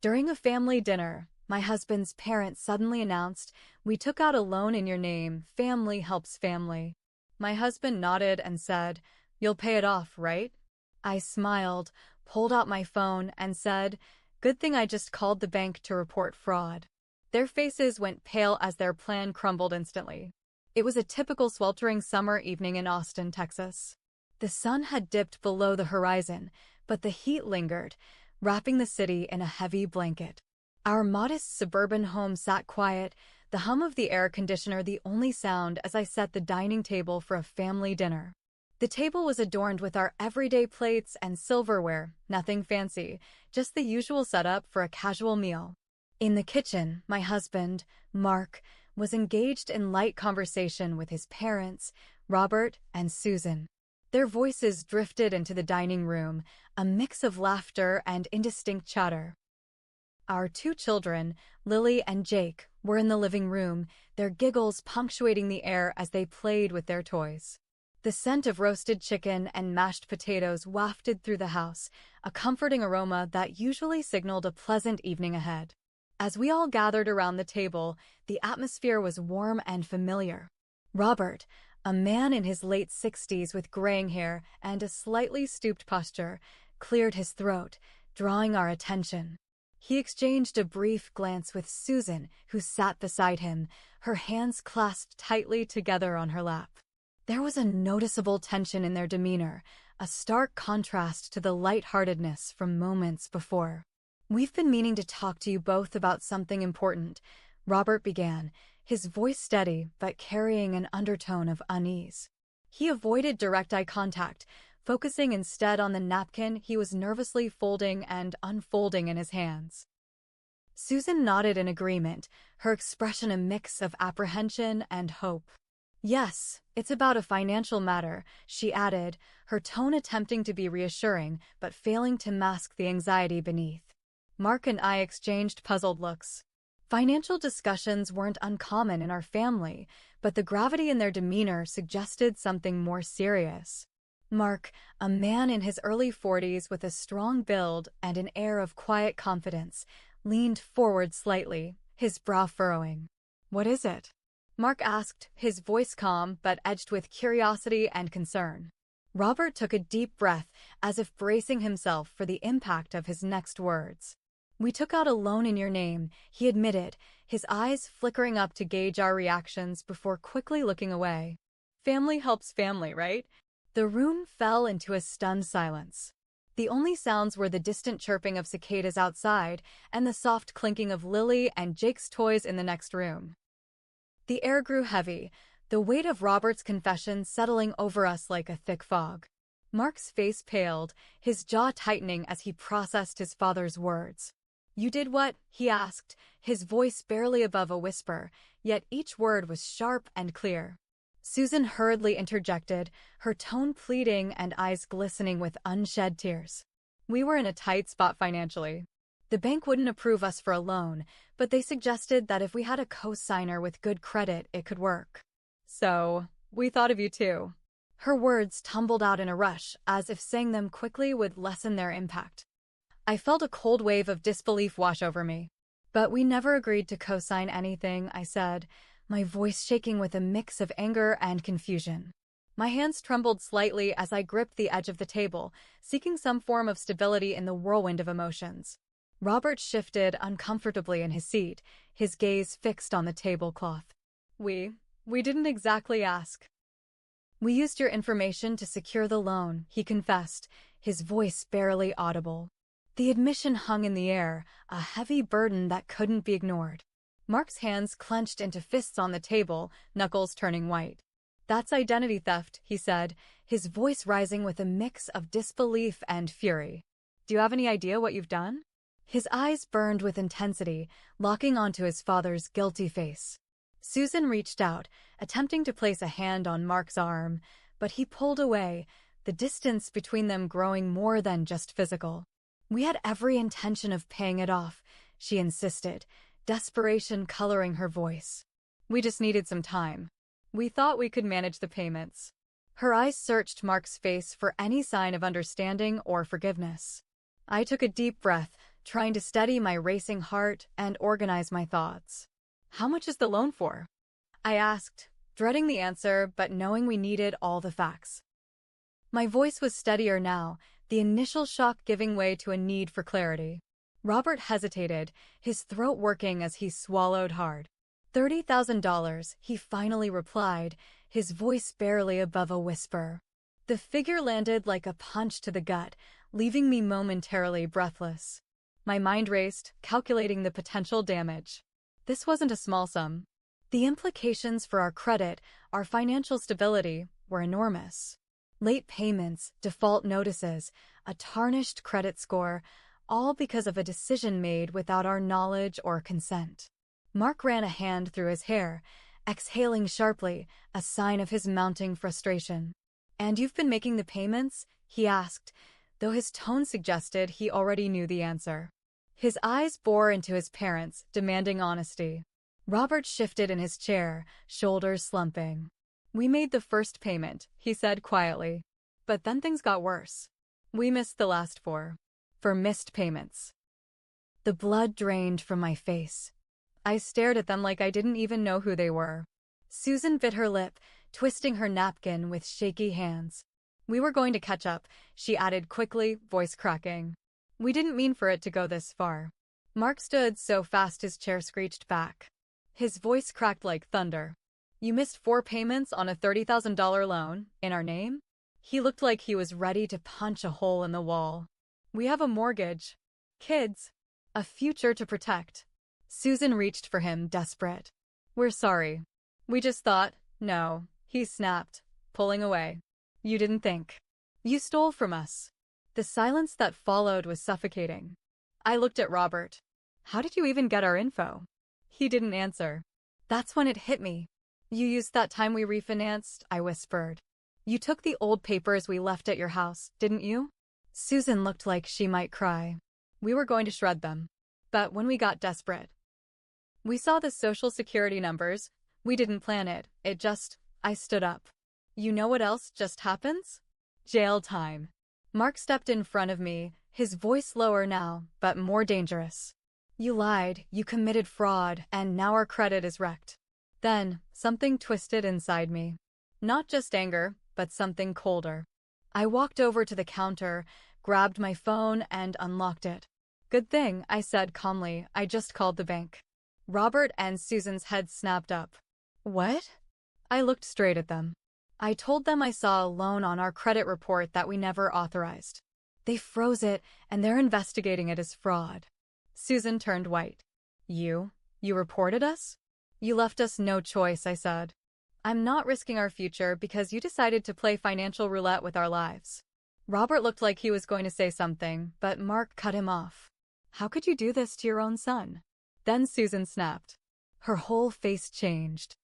During a family dinner, my husband's parents suddenly announced, "We took out a loan in your name. Family helps family." My husband nodded and said, "You'll pay it off, right?" I smiled, pulled out my phone, and said, "Good thing I just called the bank to report fraud." Their faces went pale as their plan crumbled instantly. It was a typical sweltering summer evening in Austin, Texas. The sun had dipped below the horizon, but the heat lingered, wrapping the city in a heavy blanket. Our modest suburban home sat quiet, the hum of the air conditioner the only sound as I set the dining table for a family dinner. The table was adorned with our everyday plates and silverware, nothing fancy, just the usual setup for a casual meal. In the kitchen, my husband, Mark, was engaged in light conversation with his parents, Robert and Susan. Their voices drifted into the dining room, a mix of laughter and indistinct chatter. Our two children, Lily and Jake, were in the living room, their giggles punctuating the air as they played with their toys. The scent of roasted chicken and mashed potatoes wafted through the house, a comforting aroma that usually signaled a pleasant evening ahead. As we all gathered around the table, the atmosphere was warm and familiar. Robert, a man in his late 60s with graying hair and a slightly stooped posture, cleared his throat, drawing our attention. He exchanged a brief glance with Susan, who sat beside him, her hands clasped tightly together on her lap. There was a noticeable tension in their demeanor, a stark contrast to the lightheartedness from moments before. "We've been meaning to talk to you both about something important," Robert began, his voice steady but carrying an undertone of unease. He avoided direct eye contact, focusing instead on the napkin he was nervously folding and unfolding in his hands. Susan nodded in agreement, her expression a mix of apprehension and hope. "Yes, it's about a financial matter," she added, her tone attempting to be reassuring but failing to mask the anxiety beneath. Mark and I exchanged puzzled looks. Financial discussions weren't uncommon in our family, but the gravity in their demeanor suggested something more serious. Mark, a man in his early 40s with a strong build and an air of quiet confidence, leaned forward slightly, his brow furrowing. "What is it?" Mark asked, his voice calm but edged with curiosity and concern. Robert took a deep breath, as if bracing himself for the impact of his next words. "We took out a loan in your name," he admitted, his eyes flickering up to gauge our reactions before quickly looking away. "Family helps family, right?" The room fell into a stunned silence. The only sounds were the distant chirping of cicadas outside and the soft clinking of Lily and Jake's toys in the next room. The air grew heavy, the weight of Robert's confession settling over us like a thick fog. Mark's face paled, his jaw tightening as he processed his father's words. "You did what?" he asked, his voice barely above a whisper, yet each word was sharp and clear. Susan hurriedly interjected, her tone pleading and eyes glistening with unshed tears. "We were in a tight spot financially. The bank wouldn't approve us for a loan, but they suggested that if we had a co-signer with good credit, it could work. So, we thought of you too." Her words tumbled out in a rush, as if saying them quickly would lessen their impact. I felt a cold wave of disbelief wash over me. "But we never agreed to co-sign anything," I said, my voice shaking with a mix of anger and confusion. My hands trembled slightly as I gripped the edge of the table, seeking some form of stability in the whirlwind of emotions. Robert shifted uncomfortably in his seat, his gaze fixed on the tablecloth. We didn't exactly ask." "We used your information to secure the loan," he confessed, his voice barely audible. The admission hung in the air, a heavy burden that couldn't be ignored. Mark's hands clenched into fists on the table, knuckles turning white. "That's identity theft," he said, his voice rising with a mix of disbelief and fury. "Do you have any idea what you've done?" His eyes burned with intensity, locking onto his father's guilty face. Susan reached out, attempting to place a hand on Mark's arm, but he pulled away, the distance between them growing more than just physical. "We had every intention of paying it off," she insisted, desperation coloring her voice. "We just needed some time. We thought we could manage the payments." Her eyes searched Mark's face for any sign of understanding or forgiveness. I took a deep breath, trying to steady my racing heart and organize my thoughts. "How much is the loan for?" I asked, dreading the answer but knowing we needed all the facts. My voice was steadier now, the initial shock giving way to a need for clarity. Robert hesitated, his throat working as he swallowed hard. $30,000, he finally replied, his voice barely above a whisper. The figure landed like a punch to the gut, leaving me momentarily breathless. My mind raced, calculating the potential damage. This wasn't a small sum. The implications for our credit, our financial stability, were enormous. Late payments, default notices, a tarnished credit score, all because of a decision made without our knowledge or consent. Mark ran a hand through his hair, exhaling sharply, a sign of his mounting frustration. "And you've been making the payments?" he asked, though his tone suggested he already knew the answer. His eyes bore into his parents, demanding honesty. Robert shifted in his chair, shoulders slumping. "We made the first payment," he said quietly. "But then things got worse. We missed the last four. For missed payments." The blood drained from my face. I stared at them like I didn't even know who they were. Susan bit her lip, twisting her napkin with shaky hands. "We were going to catch up," she added quickly, voice cracking. "We didn't mean for it to go this far." Mark stood so fast his chair screeched back. His voice cracked like thunder. "You missed 4 payments on a $30,000 loan, in our name?" He looked like he was ready to punch a hole in the wall. "We have a mortgage. Kids. A future to protect." Susan reached for him, desperate. "We're sorry. We just thought..." "No," he snapped, pulling away. "You didn't think. You stole from us." The silence that followed was suffocating. I looked at Robert. "How did you even get our info?" He didn't answer. That's when it hit me. "You used that time we refinanced," I whispered. "You took the old papers we left at your house, didn't you?" Susan looked like she might cry. "We were going to shred them. But when we got desperate. We saw the social security numbers. We didn't plan it. I stood up. You know what else just happens? Jail time." Mark stepped in front of me, his voice lower now, but more dangerous. "You lied, you committed fraud, and now our credit is wrecked." Then, something twisted inside me. Not just anger, but something colder. I walked over to the counter, grabbed my phone, and unlocked it. "Good thing," I said calmly, "I just called the bank." Robert and Susan's heads snapped up. "What?" I looked straight at them. "I told them I saw a loan on our credit report that we never authorized. They froze it, and they're investigating it as fraud." Susan turned white. You reported us?" "You left us no choice," I said. "I'm not risking our future because you decided to play financial roulette with our lives." Robert looked like he was going to say something, but Mark cut him off. "How could you do this to your own son?" Then Susan snapped. Her whole face changed.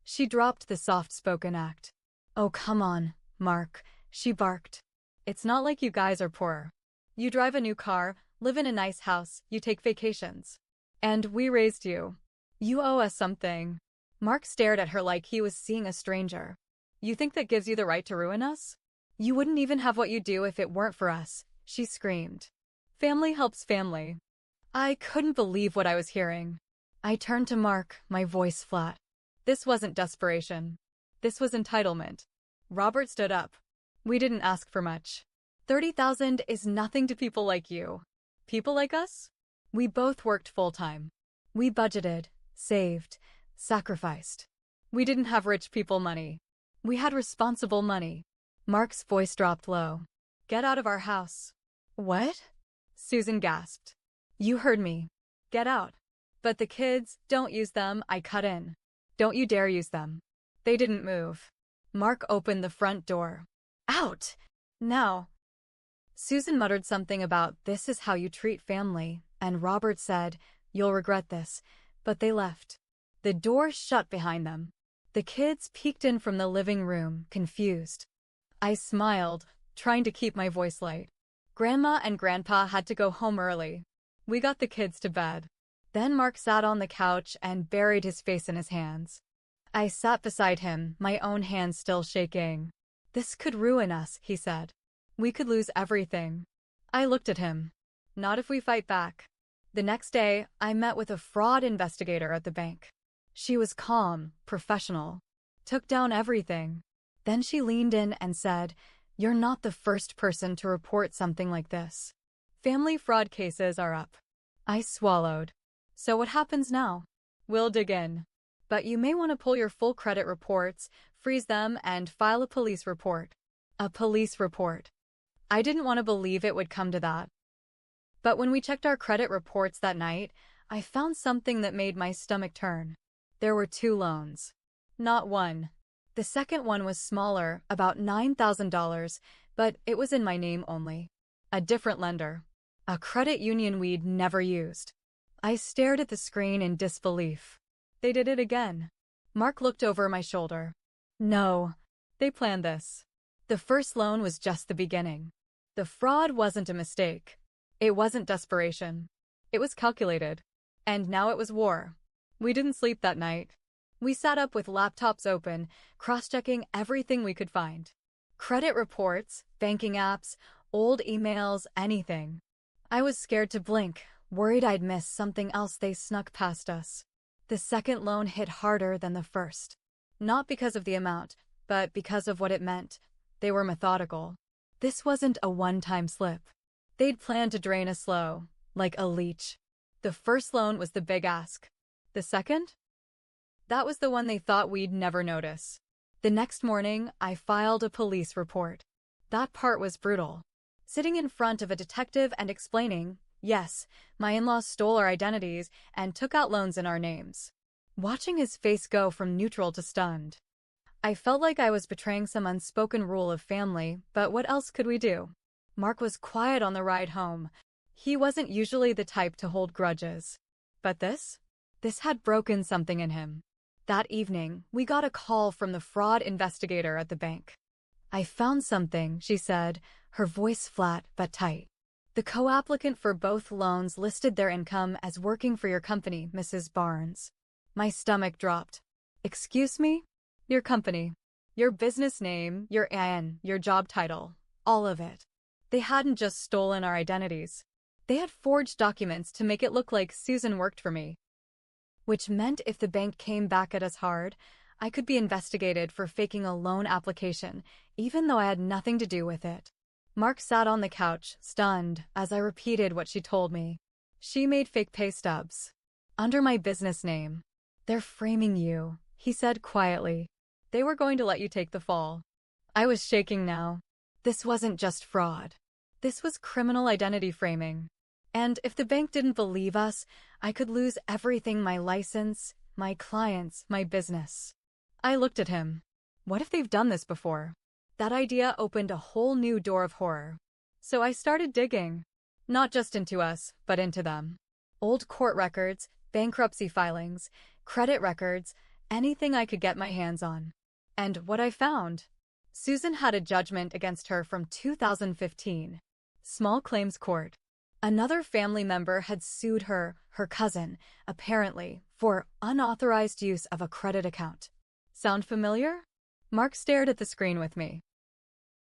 She dropped the soft-spoken act. "Oh, come on, Mark," she barked. "It's not like you guys are poor. You drive a new car, live in a nice house, you take vacations. And we raised you. You owe us something." Mark stared at her like he was seeing a stranger. "You think that gives you the right to ruin us? You wouldn't even have what you do if it weren't for us," she screamed. "Family helps family." I couldn't believe what I was hearing. I turned to Mark, my voice flat. This wasn't desperation. This was entitlement. Robert stood up. "We didn't ask for much. 30,000 is nothing to people like you. People like us? We both worked full-time. We budgeted, saved, sacrificed. We didn't have rich people money. We had responsible money." Mark's voice dropped low. "Get out of our house." "What?" Susan gasped. "You heard me. Get out. But the kids, don't use them," I cut in. "Don't you dare use them." They didn't move. Mark opened the front door. "Out! Now!" Susan muttered something about "this is how you treat family," and Robert said, "You'll regret this," but they left. The door shut behind them. The kids peeked in from the living room, confused. I smiled, trying to keep my voice light. Grandma and Grandpa had to go home early. We got the kids to bed. Then Mark sat on the couch and buried his face in his hands. I sat beside him, my own hands still shaking. "This could ruin us," he said. "We could lose everything." I looked at him. Not if we fight back. The next day, I met with a fraud investigator at the bank. She was calm, professional, took down everything. Then she leaned in and said, "You're not the first person to report something like this. Family fraud cases are up." I swallowed. So what happens now? We'll dig in. But you may want to pull your full credit reports, freeze them, and file a police report. A police report. I didn't want to believe it would come to that. But when we checked our credit reports that night, I found something that made my stomach turn. There were 2 loans. Not one. The second one was smaller, about $9,000, but it was in my name only. A different lender. A credit union we'd never used. I stared at the screen in disbelief. They did it again. Mark looked over my shoulder. No, they planned this. The first loan was just the beginning. The fraud wasn't a mistake. It wasn't desperation. It was calculated. And now it was war. We didn't sleep that night. We sat up with laptops open, cross-checking everything we could find. Credit reports, banking apps, old emails, anything. I was scared to blink, worried I'd miss something else they snuck past us. The second loan hit harder than the first. Not because of the amount, but because of what it meant. They were methodical. This wasn't a one-time slip. They'd planned to drain us slow, like a leech. The first loan was the big ask. The second? That was the one they thought we'd never notice. The next morning, I filed a police report. That part was brutal. Sitting in front of a detective and explaining, yes, my in-laws stole our identities and took out loans in our names. Watching his face go from neutral to stunned. I felt like I was betraying some unspoken rule of family, but what else could we do? Mark was quiet on the ride home. He wasn't usually the type to hold grudges. But this had broken something in him. That evening, we got a call from the fraud investigator at the bank. "I found something," she said, her voice flat but tight. "The co-applicant for both loans listed their income as working for your company, Mrs. Barnes." My stomach dropped. "Excuse me? Your company. Your business name, your EIN, your job title. All of it." They hadn't just stolen our identities. They had forged documents to make it look like Susan worked for me. Which meant if the bank came back at us hard, I could be investigated for faking a loan application, even though I had nothing to do with it. Mark sat on the couch, stunned, as I repeated what she told me. She made fake pay stubs. Under my business name. "They're framing you," he said quietly. "They were going to let you take the fall." I was shaking now. This wasn't just fraud. This was criminal identity framing. And if the bank didn't believe us, I could lose everything: my license, my clients, my business. I looked at him. What if they've done this before? That idea opened a whole new door of horror. So I started digging. Not just into us, but into them. Old court records, bankruptcy filings, credit records, anything I could get my hands on. And what I found? Susan had a judgment against her from 2015. Small claims court. Another family member had sued her cousin, apparently, for unauthorized use of a credit account. Sound familiar? Mark stared at the screen with me.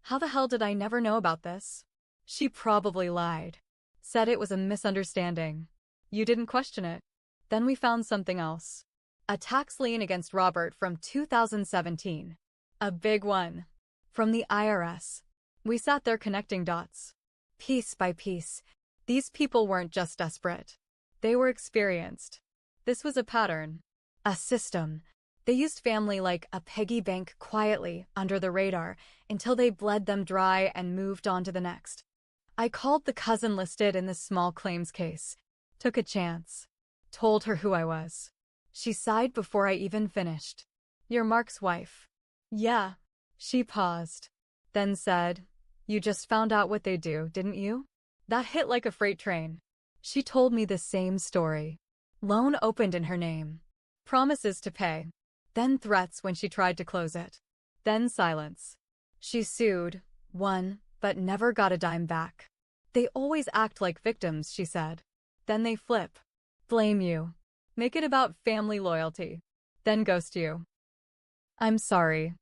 How the hell did I never know about this? She probably lied. Said it was a misunderstanding. You didn't question it. Then we found something else. A tax lien against Robert from 2017. A big one. From the IRS. We sat there connecting dots. Piece by piece. These people weren't just desperate. They were experienced. This was a pattern. A system. They used family like a piggy bank quietly, under the radar, until they bled them dry and moved on to the next. I called the cousin listed in the small claims case. Took a chance. Told her who I was. She sighed before I even finished. "You're Mark's wife." "Yeah." She paused. Then said, "You just found out what they do, didn't you?" That hit like a freight train. She told me the same story. Loan opened in her name. Promises to pay. Then threats when she tried to close it. Then silence. She sued, won, but never got a dime back. "They always act like victims," she said. Then they flip. Blame you. Make it about family loyalty. Then ghost you. "I'm sorry."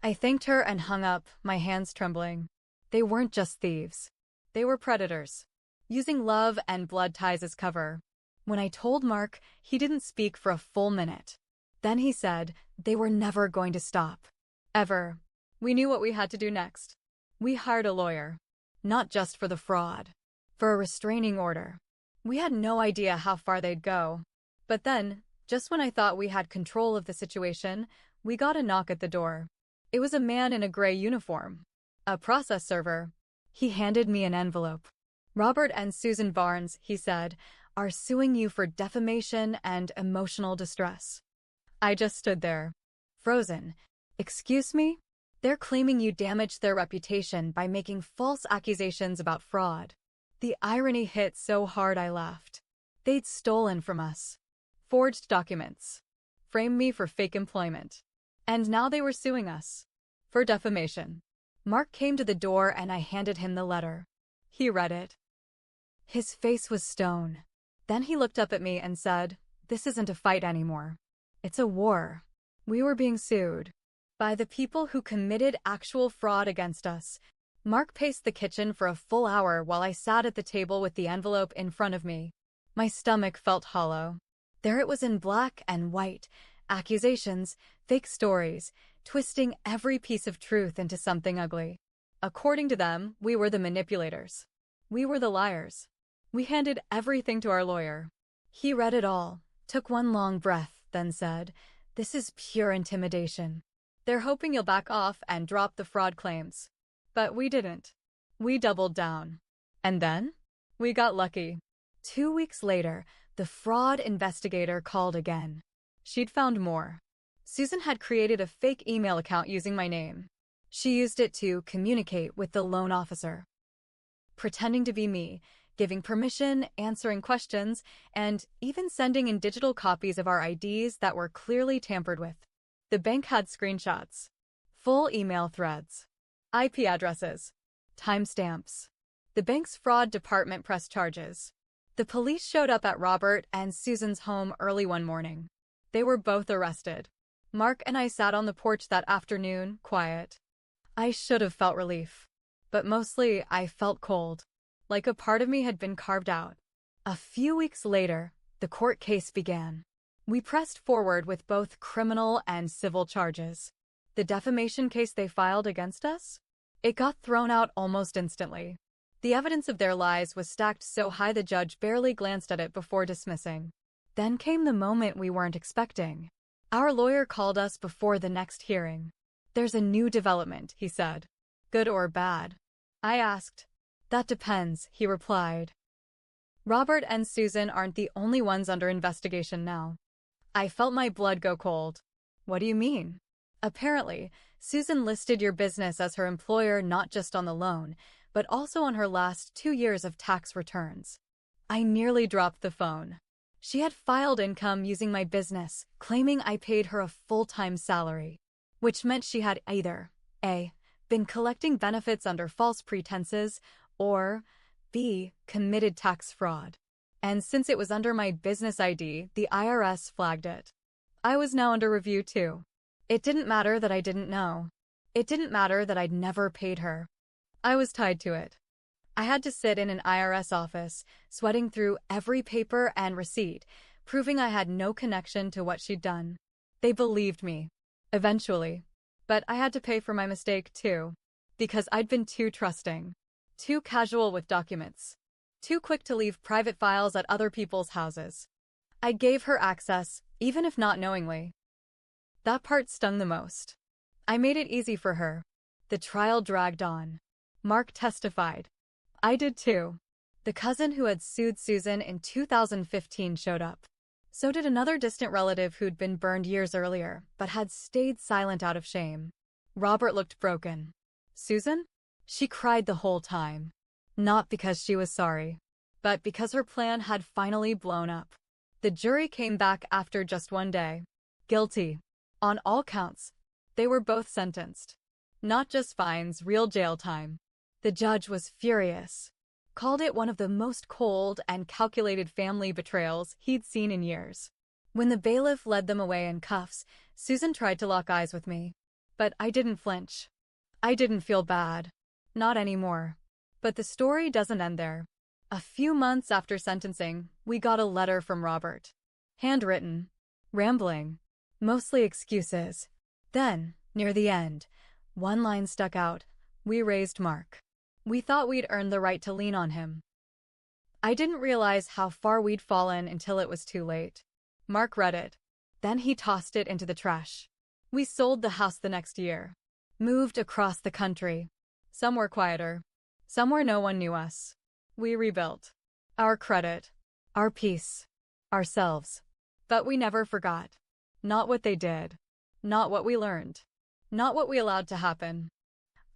I thanked her and hung up, my hands trembling. They weren't just thieves. They were predators. using love and blood ties as cover. When I told Mark, he didn't speak for a full minute. Then he said they were never going to stop. Ever. We knew what we had to do next. We hired a lawyer. Not just for the fraud. For a restraining order. We had no idea how far they'd go. But then, just when I thought we had control of the situation, we got a knock at the door. It was a man in a gray uniform. A process server. He handed me an envelope. Robert and Susan Barnes, he said, are suing you for defamation and emotional distress. I just stood there, frozen. Excuse me? They're claiming you damaged their reputation by making false accusations about fraud. The irony hit so hard I laughed. They'd stolen from us. Forged documents. Framed me for fake employment. And now they were suing us. For defamation. Mark came to the door and I handed him the letter. He read it. His face was stone. Then he looked up at me and said, "This isn't a fight anymore. It's a war. We were being sued. By the people who committed actual fraud against us." Mark paced the kitchen for a full hour while I sat at the table with the envelope in front of me. My stomach felt hollow. There it was in black and white. Accusations, fake stories, twisting every piece of truth into something ugly. According to them, we were the manipulators. We were the liars. We handed everything to our lawyer. He read it all, took one long breath, then said, "This is pure intimidation. They're hoping you'll back off and drop the fraud claims." But we didn't. We doubled down. And then? We got lucky. 2 weeks later, the fraud investigator called again. She'd found more. Susan had created a fake email account using my name. She used it to communicate with the loan officer. Pretending to be me, giving permission, answering questions, and even sending in digital copies of our IDs that were clearly tampered with. The bank had screenshots, full email threads, IP addresses, timestamps. The bank's fraud department pressed charges. The police showed up at Robert and Susan's home early one morning. They were both arrested. Mark and I sat on the porch that afternoon, quiet. I should have felt relief. But mostly, I felt cold. Like a part of me had been carved out. A few weeks later, the court case began. We pressed forward with both criminal and civil charges. The defamation case they filed against us? It got thrown out almost instantly. The evidence of their lies was stacked so high the judge barely glanced at it before dismissing. Then came the moment we weren't expecting. Our lawyer called us before the next hearing. "There's a new development," he said. "Good or bad?" I asked. "That depends," he replied. Robert and Susan aren't the only ones under investigation now. I felt my blood go cold. What do you mean? Apparently, Susan listed your business as her employer not just on the loan, but also on her last 2 years of tax returns. I nearly dropped the phone. She had filed income using my business, claiming I paid her a full-time salary, which meant she had either A. been collecting benefits under false pretenses, or B. committed tax fraud. And since it was under my business ID, the IRS flagged it. I was now under review too. It didn't matter that I didn't know. It didn't matter that I'd never paid her. I was tied to it. I had to sit in an IRS office, sweating through every paper and receipt, proving I had no connection to what she'd done. They believed me. Eventually. But I had to pay for my mistake too. Because I'd been too trusting. Too casual with documents. Too quick to leave private files at other people's houses. I gave her access, even if not knowingly. That part stung the most. I made it easy for her. The trial dragged on. Mark testified. I did too. The cousin who had sued Susan in 2015 showed up. So did another distant relative who'd been burned years earlier, but had stayed silent out of shame. Robert looked broken. Susan? She cried the whole time. Not because she was sorry, but because her plan had finally blown up. The jury came back after just one day. Guilty. On all counts. They were both sentenced. Not just fines, real jail time. The judge was furious. Called it one of the most cold and calculated family betrayals he'd seen in years. When the bailiff led them away in cuffs, Susan tried to lock eyes with me. But I didn't flinch. I didn't feel bad. Not anymore. But the story doesn't end there. A few months after sentencing, we got a letter from Robert. Handwritten. Rambling. Mostly excuses. Then, near the end, one line stuck out. We raised Mark. We thought we'd earned the right to lean on him. I didn't realize how far we'd fallen until it was too late. Mark read it. Then he tossed it into the trash. We sold the house the next year. Moved across the country. Somewhere quieter. Somewhere no one knew us. We rebuilt. Our credit. Our peace. Ourselves. But we never forgot. Not what they did. Not what we learned. Not what we allowed to happen.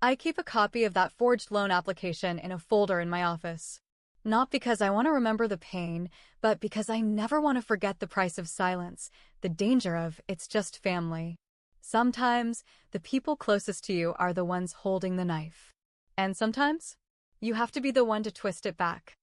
I keep a copy of that forged loan application in a folder in my office. Not because I want to remember the pain, but because I never want to forget the price of silence, the danger of it's just family. Sometimes, the people closest to you are the ones holding the knife. And sometimes, you have to be the one to twist it back.